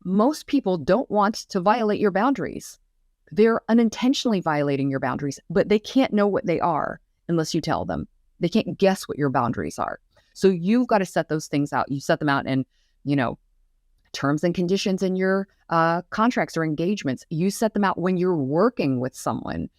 most people don't want to violate your boundaries. They're unintentionally violating your boundaries, but they can't know what they are unless you tell them. They can't guess what your boundaries are. So you've got to set those things out. You set them out in, terms and conditions in your contracts or engagements. You set them out when you're working with someone.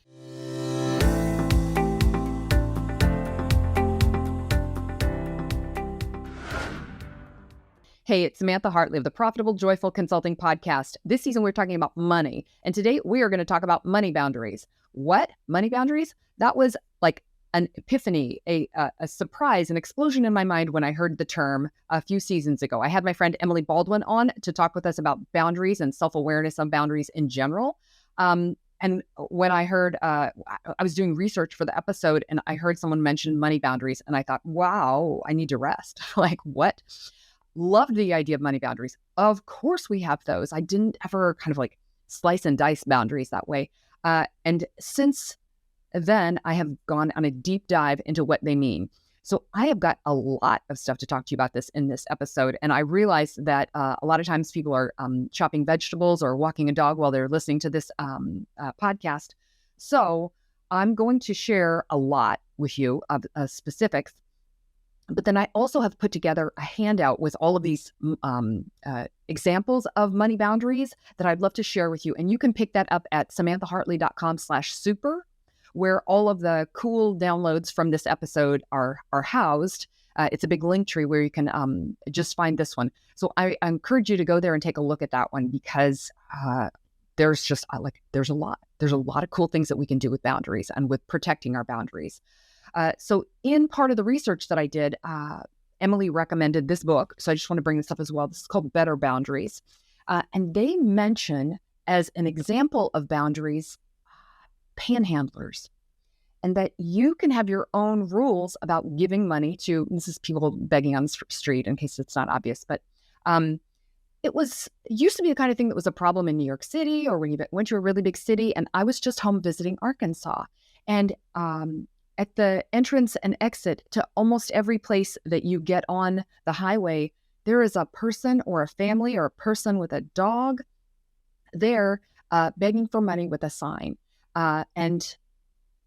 Hey, it's Samantha Hartley of the Profitable Joyful Consulting Podcast. This season, we're talking about money. And today, we are going to talk about money boundaries. What? Money boundaries? That was like an epiphany, a surprise, an explosion in my mind when I heard the term a few seasons ago. I had my friend Emily Baldwin on to talk with us about boundaries and self-awareness of boundaries in general. And when I heard, I was doing research for the episode and I heard someone mention money boundaries and I thought, wow, I need to rest. Like what? Loved the idea of money boundaries. Of course we have those. I didn't ever kind of like slice and dice boundaries that way. And since then, I have gone on a deep dive into what they mean. So I have got a lot of stuff to talk to you about this in this episode. And I realized that a lot of times people are chopping vegetables or walking a dog while they're listening to this podcast. So I'm going to share a lot with you of specifics. But then I also have put together a handout with all of these examples of money boundaries that I'd love to share with you. And you can pick that up at samanthahartley.com/super, where all of the cool downloads from this episode are housed. It's a big link tree where you can just find this one. So I encourage you to go there and take a look at that one because there's just there's a lot of cool things that we can do with boundaries and with protecting our boundaries. So in part of the research that I did, Emily recommended this book. So I just want to bring this up as well. This is called Better Boundaries. And they mention as an example of boundaries, panhandlers, and that you can have your own rules about giving money to, this is people begging on the street in case it's not obvious, but it used to be the kind of thing that was a problem in New York City or when you went to a really big city. And I was just home visiting Arkansas. And at the entrance and exit to almost every place that you get on the highway, there is a person or a family or a person with a dog there begging for money with a sign. And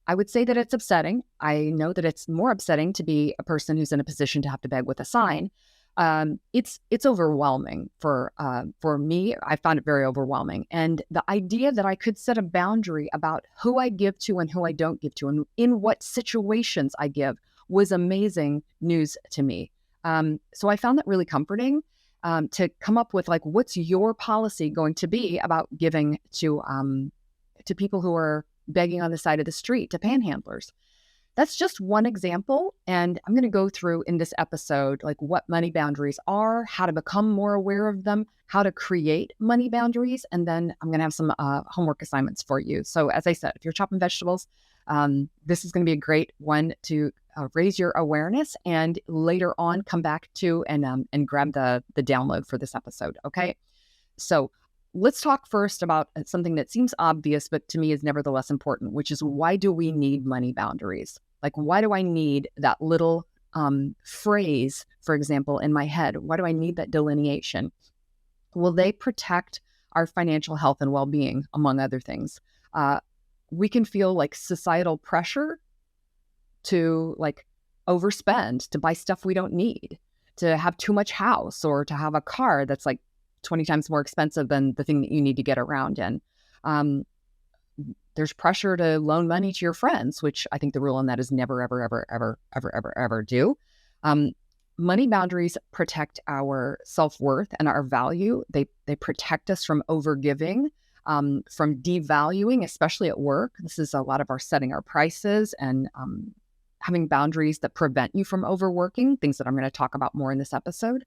I would say that it's upsetting. I know that it's more upsetting to be a person who's in a position to have to beg with a sign. It's overwhelming for me. I found it very overwhelming. And the idea that I could set a boundary about who I give to and who I don't give to and in what situations I give was amazing news to me. So I found that really comforting to come up with like, what's your policy going to be about giving to people who are begging on the side of the street, to panhandlers? That's just one example. And I'm going to go through in this episode, like what money boundaries are, how to become more aware of them, how to create money boundaries. And then I'm going to have some homework assignments for you. So as I said, if you're chopping vegetables, this is going to be a great one to raise your awareness and later on come back to and grab the download for this episode. Okay. So let's talk first about something that seems obvious, but to me is nevertheless important, which is why do we need money boundaries? Like, why do I need that little phrase, for example, in my head? Why do I need that delineation? Well, they protect our financial health and well-being, among other things. We can feel like societal pressure to like overspend, to buy stuff we don't need, to have too much house, or to have a car that's like 20 times more expensive than the thing that you need to get around in. There's pressure to loan money to your friends, which I think the rule on that is never, ever, ever, ever, ever, ever, ever do. Money boundaries protect our self-worth and our value. They protect us from overgiving, from devaluing, especially at work. This is a lot of our setting our prices and having boundaries that prevent you from overworking, things that I'm going to talk about more in this episode.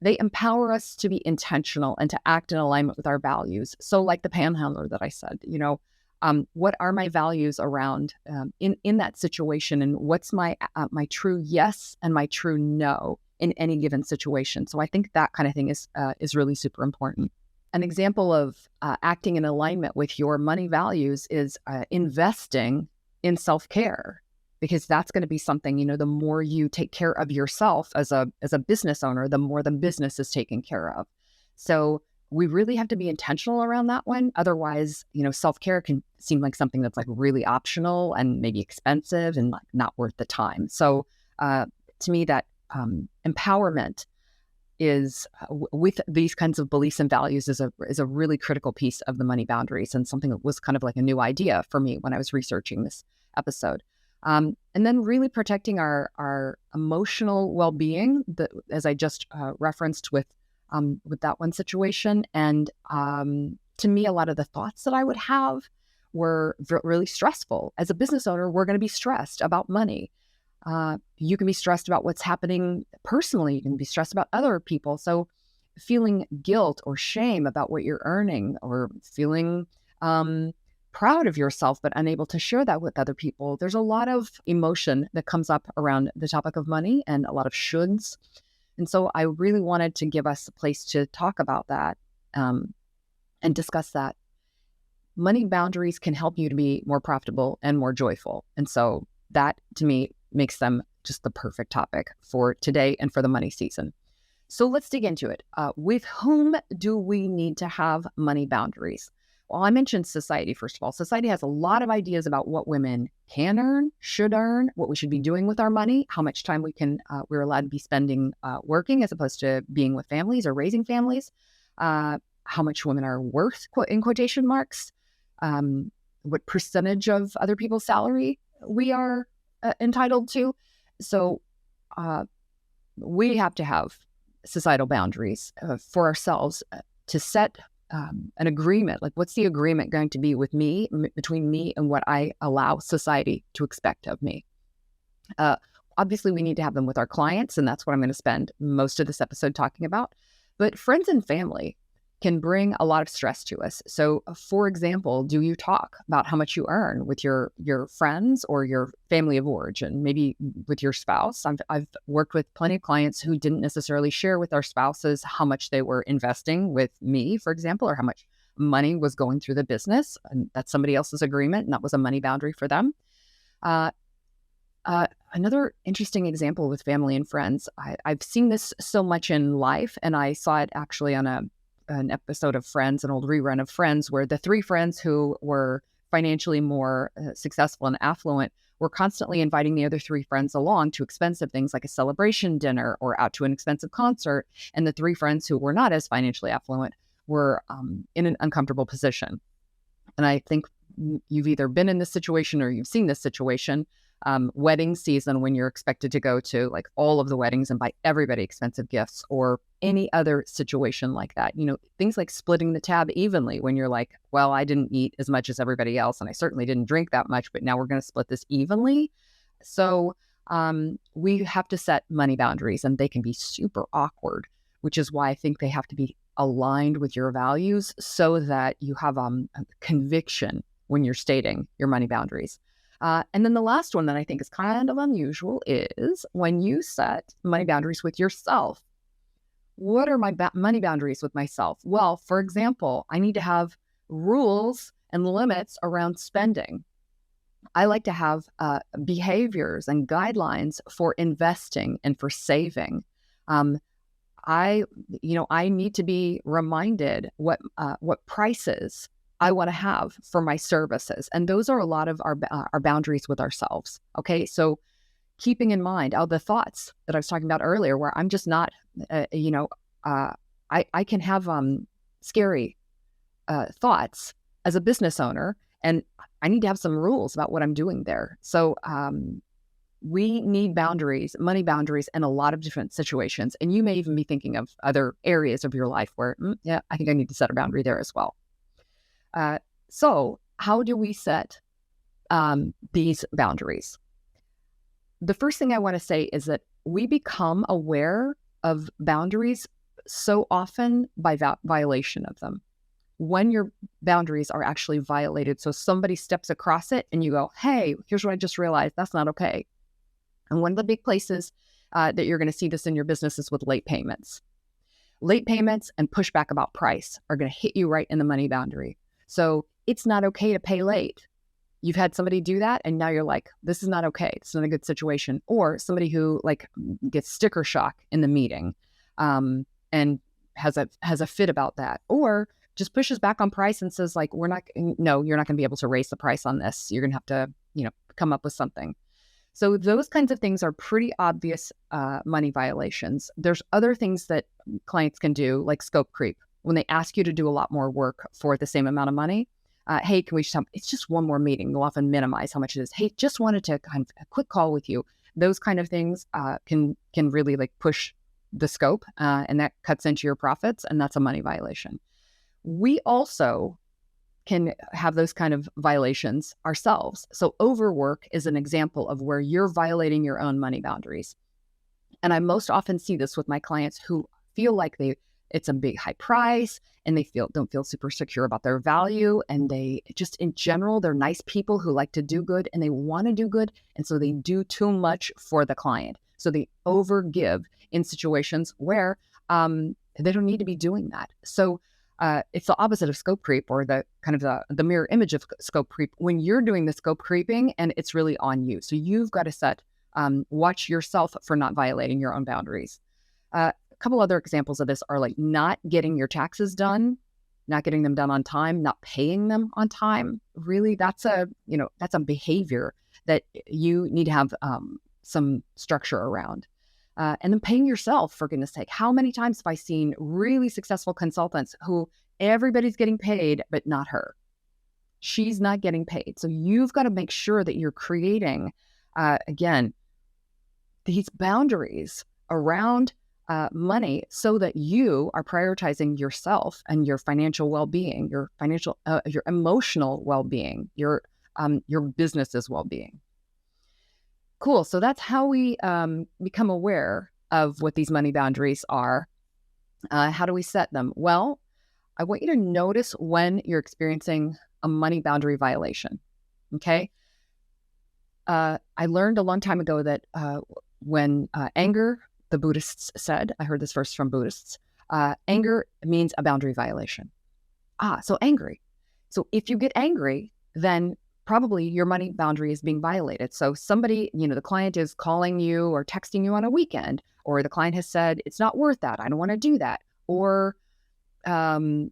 They empower us to be intentional and to act in alignment with our values. So like the panhandler that I said, what are my values around in that situation, and what's my true yes and my true no in any given situation. So I think that kind of thing is really super important. An example of acting in alignment with your money values is investing in self-care. Because that's going to be something, the more you take care of yourself as a business owner, the more the business is taken care of. So we really have to be intentional around that one. Otherwise, self-care can seem like something that's like really optional and maybe expensive and like not worth the time. So to me, that empowerment is with these kinds of beliefs and values is a really critical piece of the money boundaries, and something that was kind of like a new idea for me when I was researching this episode. And then really protecting our emotional well-being, as I just referenced with that one situation. And to me, a lot of the thoughts that I would have were really stressful. As a business owner, we're going to be stressed about money. You can be stressed about what's happening personally. You can be stressed about other people. So feeling guilt or shame about what you're earning, or feeling proud of yourself but unable to share that with other people. There's a lot of emotion that comes up around the topic of money, and a lot of shoulds. And so I really wanted to give us a place to talk about that and discuss that. Money boundaries can help you to be more profitable and more joyful. And so that, to me, makes them just the perfect topic for today and for the money season. So let's dig into it. With whom do we need to have money boundaries? Well, I mentioned society, first of all. Society has a lot of ideas about what women can earn, should earn, what we should be doing with our money, how much time we're allowed to be spending working as opposed to being with families or raising families, how much women are worth, in quotation marks, what percentage of other people's salary we are entitled to. So we have to have societal boundaries for ourselves to set an agreement. Like, what's the agreement going to be with me, between me and what I allow society to expect of me? Obviously, we need to have them with our clients, and that's what I'm going to spend most of this episode talking about. But friends and family can bring a lot of stress to us. So, for example, do you talk about how much you earn with your friends or your family of origin, maybe with your spouse? I've worked with plenty of clients who didn't necessarily share with their spouses how much they were investing with me, for example, or how much money was going through the business. And that's somebody else's agreement, and that was a money boundary for them. Another interesting example with family and friends, I've seen this so much in life, and I saw it actually on an episode of Friends, an old rerun of Friends, where the three friends who were financially more successful and affluent were constantly inviting the other three friends along to expensive things like a celebration dinner or out to an expensive concert. And the three friends who were not as financially affluent were in an uncomfortable position. And I think you've either been in this situation or you've seen this situation. Wedding season, when you're expected to go to like all of the weddings and buy everybody expensive gifts, or any other situation like that. Things like splitting the tab evenly, when you're like, well, I didn't eat as much as everybody else, and I certainly didn't drink that much, but now we're going to split this evenly. So we have to set money boundaries, and they can be super awkward, which is why I think they have to be aligned with your values so that you have a conviction when you're stating your money boundaries. And then the last one that I think is kind of unusual is when you set money boundaries with yourself. What are my money boundaries with myself? Well, for example, I need to have rules and limits around spending. I like to have behaviors and guidelines for investing and for saving. I need to be reminded what prices I want to have for my services. And those are a lot of our boundaries with ourselves. Okay. So keeping in mind the thoughts that I was talking about earlier, where I'm just not, I can have scary thoughts as a business owner, and I need to have some rules about what I'm doing there. So we need boundaries, money boundaries, in a lot of different situations. And you may even be thinking of other areas of your life where, I think I need to set a boundary there as well. So how do we set these boundaries? The first thing I want to say is that we become aware of boundaries so often by violation of them. When your boundaries are actually violated, so somebody steps across it and you go, hey, here's what I just realized, that's not okay. And one of the big places that you're going to see this in your business is with late payments. Late payments and pushback about price are going to hit you right in the money boundary. So it's not okay to pay late. You've had somebody do that, and now you're like, this is not okay. It's not a good situation. Or somebody who like gets sticker shock in the meeting and has a fit about that, or just pushes back on price and says like, no, you're not going to be able to raise the price on this. You're going to have to, come up with something. So those kinds of things are pretty obvious money violations. There's other things that clients can do, like scope creep. When they ask you to do a lot more work for the same amount of money, hey, can we just have, it's just one more meeting. They'll often minimize how much it is. Hey, just wanted to kind of a quick call with you. Those kind of things can really like push the scope, and that cuts into your profits, and that's a money violation. We also can have those kind of violations ourselves. So overwork is an example of where you're violating your own money boundaries. And I most often see this with my clients who feel like it's a big high price, and they don't feel super secure about their value. And they just, in general, they're nice people who like to do good and they want to do good. And so they do too much for the client. So they overgive in situations where they don't need to be doing that. So it's the opposite of scope creep, or the kind of the mirror image of scope creep, when you're doing the scope creeping and it's really on you. So you've got to watch yourself for not violating your own boundaries. A couple other examples of this are like not getting your taxes done, not getting them done on time, not paying them on time. Really, that's a behavior that you need to have some structure around. And then paying yourself, for goodness sake. How many times have I seen really successful consultants who everybody's getting paid, but not her? She's not getting paid. So you've got to make sure that you're creating, again, these boundaries around money so that you are prioritizing yourself and your financial well-being, your emotional well-being, your business's well-being. Cool. So that's how we become aware of what these money boundaries are. How do we set them? Well, I want you to notice when you're experiencing a money boundary violation. Okay. I learned a long time ago that when anger, the Buddhists said, I heard this first from Buddhists, anger means a boundary violation. So angry. So if you get angry, then probably your money boundary is being violated. So somebody, the client is calling you or texting you on a weekend, or the client has said, it's not worth that. I don't want to do that. Or the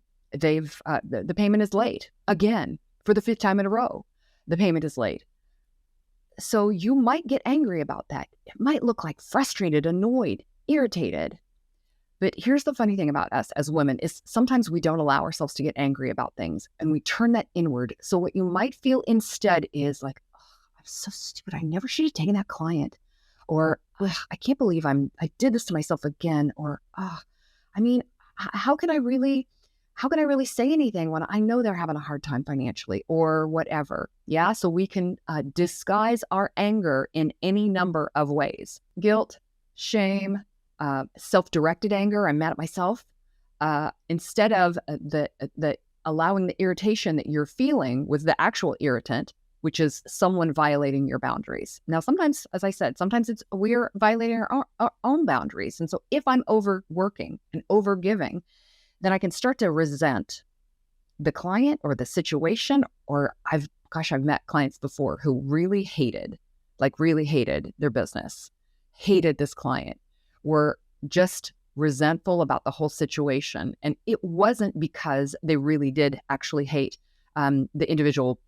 payment is late again for the 5th time in a row. The payment is late. So you might get angry about that. It might look like frustrated, annoyed, irritated. But here's the funny thing about us as women is sometimes we don't allow ourselves to get angry about things, and we turn that inward. So what you might feel instead is like, oh, I'm so stupid. I never should have taken that client. Or I can't believe I did this to myself again. Or, how can I really say anything when I know they're having a hard time financially or whatever? Yeah. So we can disguise our anger in any number of ways. Guilt, shame, self-directed anger. I'm mad at myself. Instead of the allowing the irritation that you're feeling with the actual irritant, which is someone violating your boundaries. Now, sometimes, as I said, sometimes we're violating our own boundaries. And so if I'm overworking and overgiving, then I can start to resent the client or the situation. Or I've met clients before who really hated their business, hated this client, were just resentful about the whole situation. And it wasn't because they really did actually hate the individual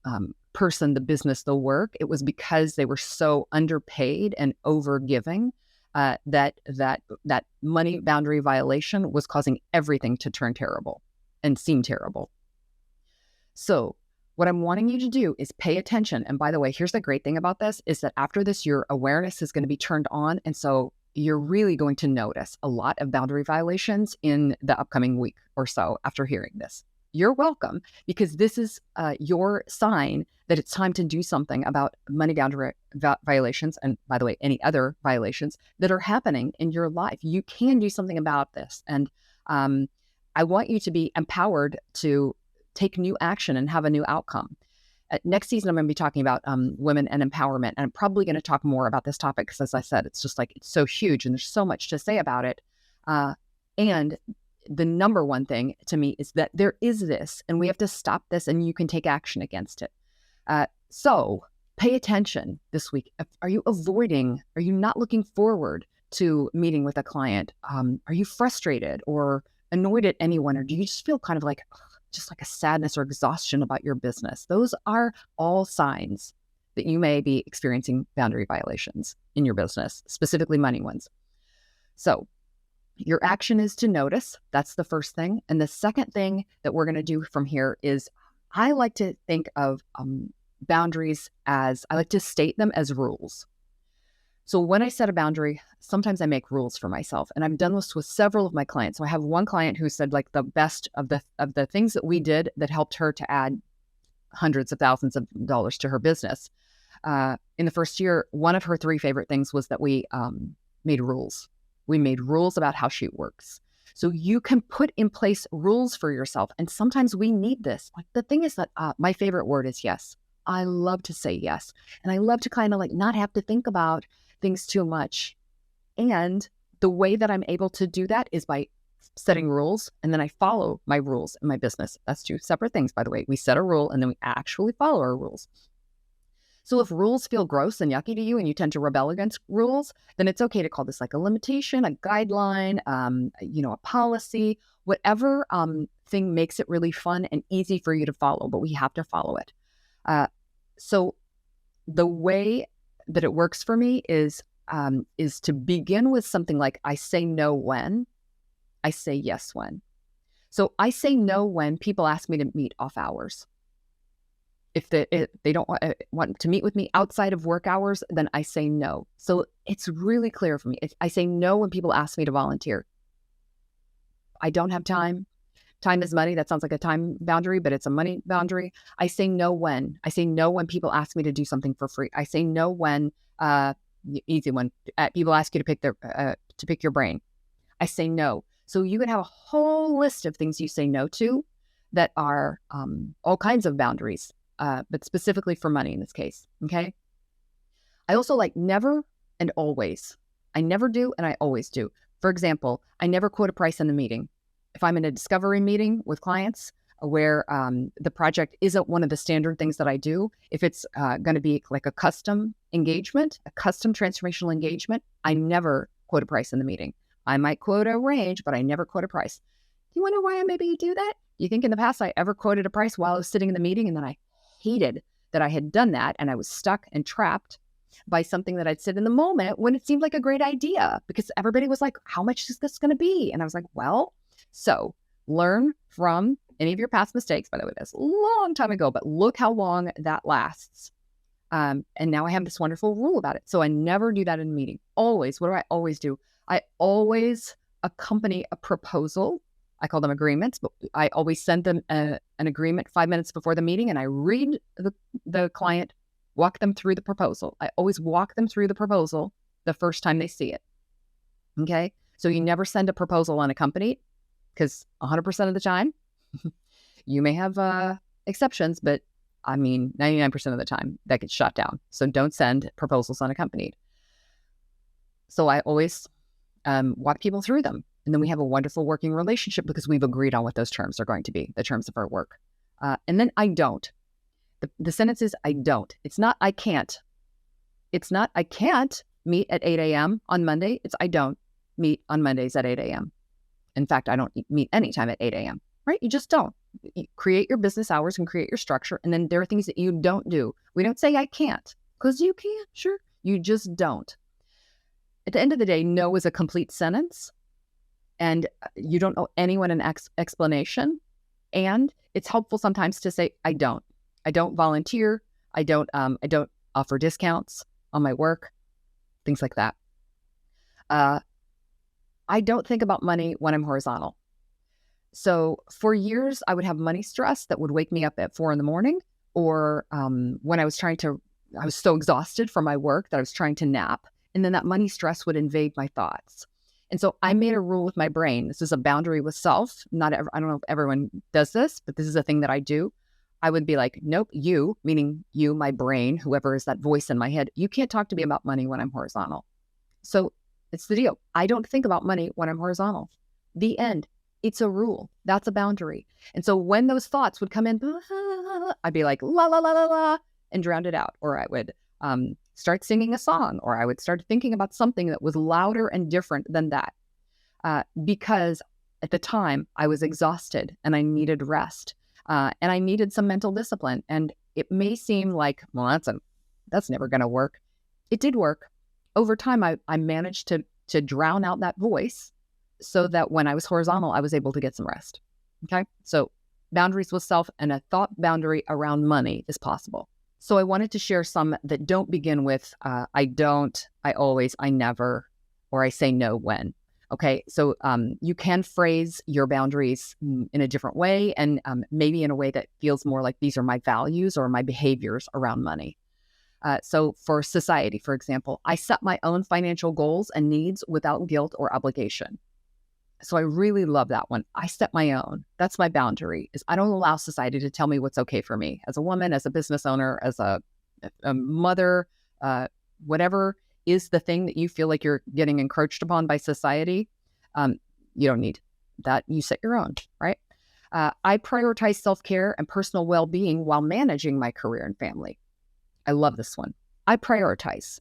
person, the business, the work. It was because they were so underpaid and overgiving that money boundary violation was causing everything to turn terrible and seem terrible. So what I'm wanting you to do is pay attention. And by the way, here's the great thing about this is that after this, your awareness is going to be turned on. And so you're really going to notice a lot of boundary violations in the upcoming week or so after hearing this. You're welcome, because this is your sign that it's time to do something about money boundary violations. And by the way, any other violations that are happening in your life. You can do something about this. And I want you to be empowered to take new action and have a new outcome. Next season, I'm going to be talking about women and empowerment. And I'm probably going to talk more about this topic because, as I said, it's just like, it's so huge and there's so much to say about it. And the number one thing to me is that there is this, and we have to stop this, and you can take action against it. So pay attention this week. Are you avoiding? Are you not looking forward to meeting with a client? Are you frustrated or annoyed at anyone, or do you just feel kind of like, just like a sadness or exhaustion about your business? Those are all signs that you may be experiencing boundary violations in your business, specifically money ones. So your action is to notice. That's the first thing. And the second thing that we're going to do from here is I like to think of boundaries as, I like to state them as rules. So when I set a boundary, sometimes I make rules for myself, and I've done this with several of my clients. So I have one client who said, like, the best of the things that we did that helped her to add hundreds of thousands of dollars to her business. In the first year, one of her 3 favorite things was that we made rules. We made rules about how she works. So you can put in place rules for yourself. And sometimes we need this. Like, the thing is that my favorite word is yes. I love to say yes. And I love to kind of like not have to think about things too much. And the way that I'm able to do that is by setting rules, and then I follow my rules in my business. That's 2 separate things, by the way. We set a rule and then we actually follow our rules. So if rules feel gross and yucky to you and you tend to rebel against rules, then it's okay to call this like a limitation, a guideline, a policy, whatever thing makes it really fun and easy for you to follow, but we have to follow it. So the way that it works for me is to begin with something like, I say no when, I say yes when. So I say no when people ask me to meet off hours. If they don't want to meet with me outside of work hours, then I say no. So it's really clear for me. I say no when people ask me to volunteer. I don't have time. Time is money. That sounds like a time boundary, but it's a money boundary. I say no when. I say no when people ask me to do something for free. I say no when, easy one, people ask you to pick your brain. I say no. So you can have a whole list of things you say no to that are all kinds of boundaries, but specifically for money in this case. Okay. I also like never and always. I never do and I always do. For example, I never quote a price in the meeting. If I'm in a discovery meeting with clients where the project isn't one of the standard things that I do, if it's going to be like a custom engagement, a custom transformational engagement, I never quote a price in the meeting. I might quote a range, but I never quote a price. Do you wonder why I maybe do that? Do you think in the past I ever quoted a price while I was sitting in the meeting and then I hated that I had done that and I was stuck and trapped by something that I'd said in the moment when it seemed like a great idea because everybody was like, how much is this going to be? And I was like, well, so learn from any of your past mistakes. By the way, that's a long time ago, but look how long that lasts. And now I have this wonderful rule about it. So I never do that in a meeting. Always. What do I always do? I always accompany a proposal. I call them agreements, but I always send them an agreement 5 minutes before the meeting, and I read the client, walk them through the proposal. I always walk them through the proposal the first time they see it. Okay? So you never send a proposal unaccompanied, because 100% of the time, you may have exceptions, but I mean, 99% of the time that gets shot down. So don't send proposals unaccompanied. So I always walk people through them. And then we have a wonderful working relationship because we've agreed on what those terms are going to be, the terms of our work. And then I don't. The sentence is I don't. It's not I can't. It's not I can't meet at 8 a.m. on Monday. It's I don't meet on Mondays at 8 a.m. In fact, I don't meet anytime at 8 a.m., right? You just don't. You create your business hours and create your structure. And then there are things that you don't do. We don't say I can't because you can, sure. You just don't. At the end of the day, no is a complete sentence. And you don't owe anyone an explanation. And it's helpful sometimes to say, I don't volunteer. I don't offer discounts on my work, things like that. I don't think about money when I'm horizontal. So for years, I would have money stress that would wake me up at 4 a.m. or when I was so exhausted from my work that I was trying to nap. And then that money stress would invade my thoughts. And so I made a rule with my brain. This is a boundary with self. I don't know if everyone does this, but this is a thing that I do. I would be like, nope, you, meaning you, my brain, whoever is that voice in my head, you can't talk to me about money when I'm horizontal. So it's the deal. I don't think about money when I'm horizontal. The end. It's a rule. That's a boundary. And so when those thoughts would come in, I'd be like, la, la, la, la, la, and drown it out. Or I would start singing a song, or I would start thinking about something that was louder and different than that. Because at the time, I was exhausted and I needed rest, and I needed some mental discipline. And it may seem like, well, that's never going to work. It did work. Over time, I managed to drown out that voice so that when I was horizontal, I was able to get some rest. Okay. So boundaries with self and a thought boundary around money is possible. So I wanted to share some that don't begin with, I don't, I always, I never, or I say no when. Okay. So you can phrase your boundaries in a different way, and maybe in a way that feels more like these are my values or my behaviors around money. So for society, for example, I set my own financial goals and needs without guilt or obligation. So I really love that one. I set my own. That's my boundary, is I don't allow society to tell me what's okay for me as a woman, as a business owner, as a mother, whatever is the thing that you feel like you're getting encroached upon by society. You don't need that. You set your own, right? I prioritize self-care and personal well-being while managing my career and family. I love this one. I prioritize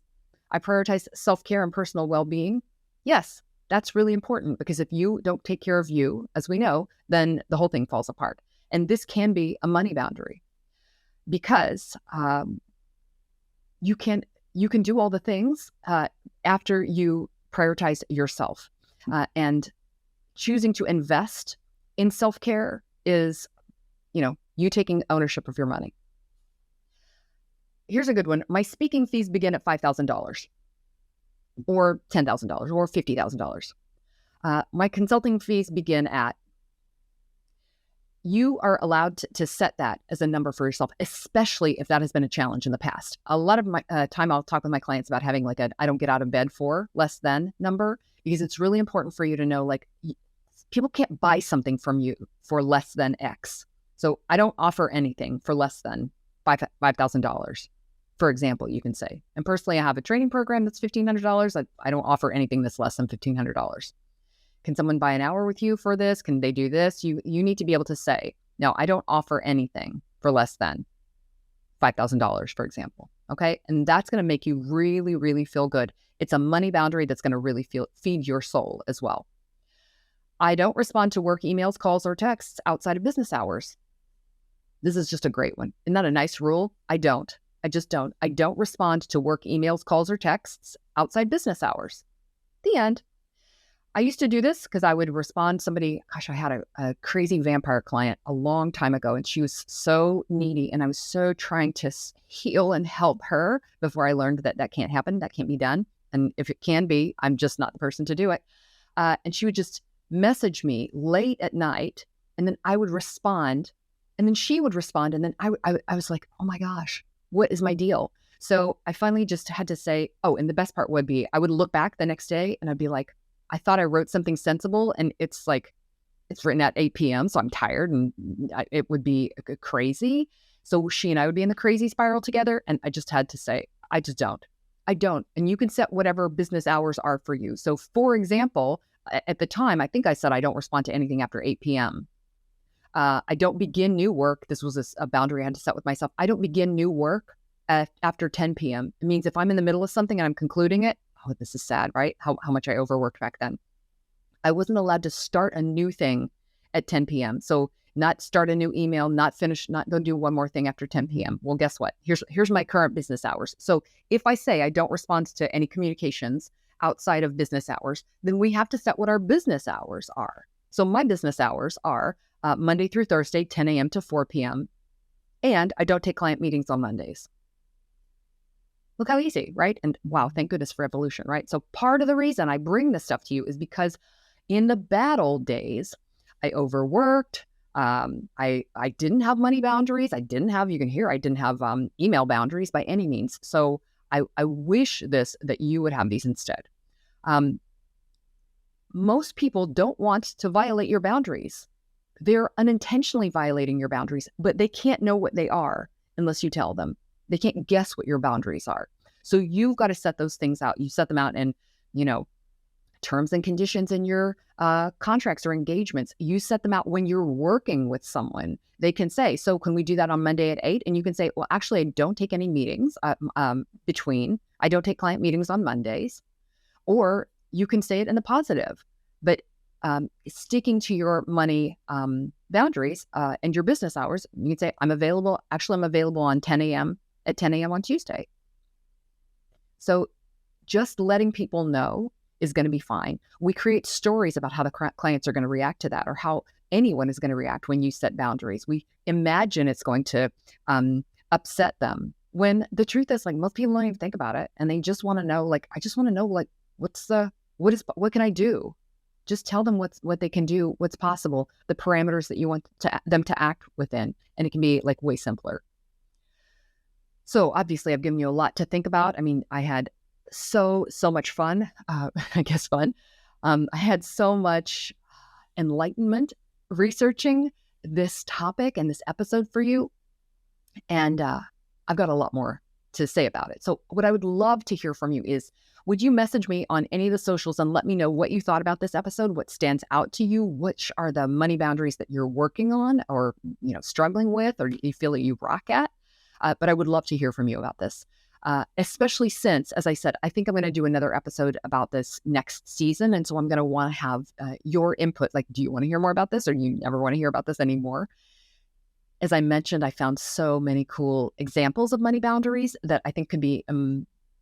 self-care and personal well-being. Yes, that's really important, because if you don't take care of you, as we know, then the whole thing falls apart. And this can be a money boundary, because you can do all the things after you prioritize yourself. And choosing to invest in self-care is, you taking ownership of your money. Here's a good one. My speaking fees begin at $5,000 or $10,000 or $50,000. My consulting fees begin at, you are allowed to set that as a number for yourself, especially if that has been a challenge in the past. A lot of my time I'll talk with my clients about having like I don't get out of bed for less than number, because it's really important for you to know, like, people can't buy something from you for less than X. So I don't offer anything for less than $5,000. For example, you can say. And personally, I have a training program that's $1,500. I don't offer anything that's less than $1,500. Can someone buy an hour with you for this? Can they do this? You need to be able to say, no, I don't offer anything for less than $5,000, for example. Okay. And that's going to make you really, really feel good. It's a money boundary that's going to really feed your soul as well. I don't respond to work emails, calls, or texts outside of business hours. This is just a great one. Isn't that a nice rule? I just don't. I don't respond to work emails, calls, or texts outside business hours. The end. I used to do this because I would respond to somebody. Gosh, I had a crazy vampire client a long time ago, and she was so needy, and I was so trying to heal and help her before I learned that can't happen. That can't be done. And if it can be, I'm just not the person to do it. And she would just message me late at night, and then I would respond, and then she would respond, and then I was like, oh my gosh, what is my deal? So I finally just had to say, oh, and the best part would be I would look back the next day and I'd be like, I thought I wrote something sensible, and it's written at 8 p.m. So I'm tired, and it would be crazy. So she and I would be in the crazy spiral together. And I just had to say, I don't. And you can set whatever business hours are for you. So for example, at the time, I think I said I don't respond to anything after 8 p.m. I don't begin new work. This was a boundary I had to set with myself. I don't begin new work after 10 p.m. It means if I'm in the middle of something and I'm concluding it, oh, this is sad, right? How much I overworked back then. I wasn't allowed to start a new thing at 10 p.m. So not start a new email, not go do one more thing after 10 p.m. Well, guess what? Here's my current business hours. So if I say I don't respond to any communications outside of business hours, then we have to set what our business hours are. So my business hours are Monday through Thursday, 10 a.m. to 4 p.m. And I don't take client meetings on Mondays. Look how easy, right? And wow, thank goodness for evolution, right? So part of the reason I bring this stuff to you is because in the bad old days, I overworked. I didn't have money boundaries. You can hear, I didn't have email boundaries by any means. So I wish that you would have these instead. Most people don't want to violate your boundaries. They're unintentionally violating your boundaries, but they can't know what they are unless you tell them. They can't guess what your boundaries are. So you've got to set those things out. You set them out in, terms and conditions in your contracts or engagements. You set them out when you're working with someone. They can say, so can we do that on Monday at 8? And you can say, well, actually, I don't take any meetings I don't take client meetings on Mondays. Or you can say it in the positive. But sticking to your money boundaries and your business hours. You can say, I'm available on 10 a.m. at 10 a.m. on Tuesday. So just letting people know is going to be fine. We create stories about how the clients are going to react to that, or how anyone is going to react when you set boundaries. We imagine it's going to upset them, when the truth is, like, most people don't even think about it, and they just want to know, like, I just want to know, like, what can I do? Just tell them what they can do, what's possible, the parameters that you want them to act within, and it can be like way simpler. So obviously, I've given you a lot to think about. I mean, I had so much fun. I guess fun. I had so much enlightenment researching this topic and this episode for you, and I've got a lot more to say about it. So what I would love to hear from you is, would you message me on any of the socials and let me know what you thought about this episode, what stands out to you, which are the money boundaries that you're working on, or struggling with, or you feel that you rock at. But I would love to hear from you about this, especially since, as I said, I think I'm going to do another episode about this next season. And so I'm going to want to have your input. Like, do you want to hear more about this, or do you never want to hear about this anymore? As I mentioned, I found so many cool examples of money boundaries that I think could be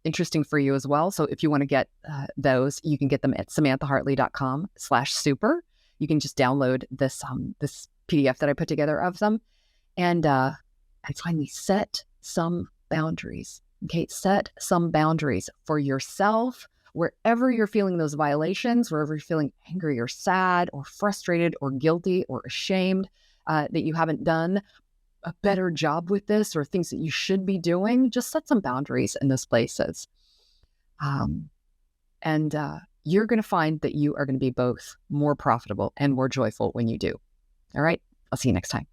interesting for you as well. So if you want to get those, you can get them at samanthahartley.com/super. You can just download this this PDF that I put together of them, and finally set some boundaries. Okay, set some boundaries for yourself wherever you're feeling those violations, wherever you're feeling angry or sad or frustrated or guilty or ashamed that you haven't done a better job with this, or things that you should be doing. Just set some boundaries in those places. And you're going to find that you are going to be both more profitable and more joyful when you do. All right. I'll see you next time.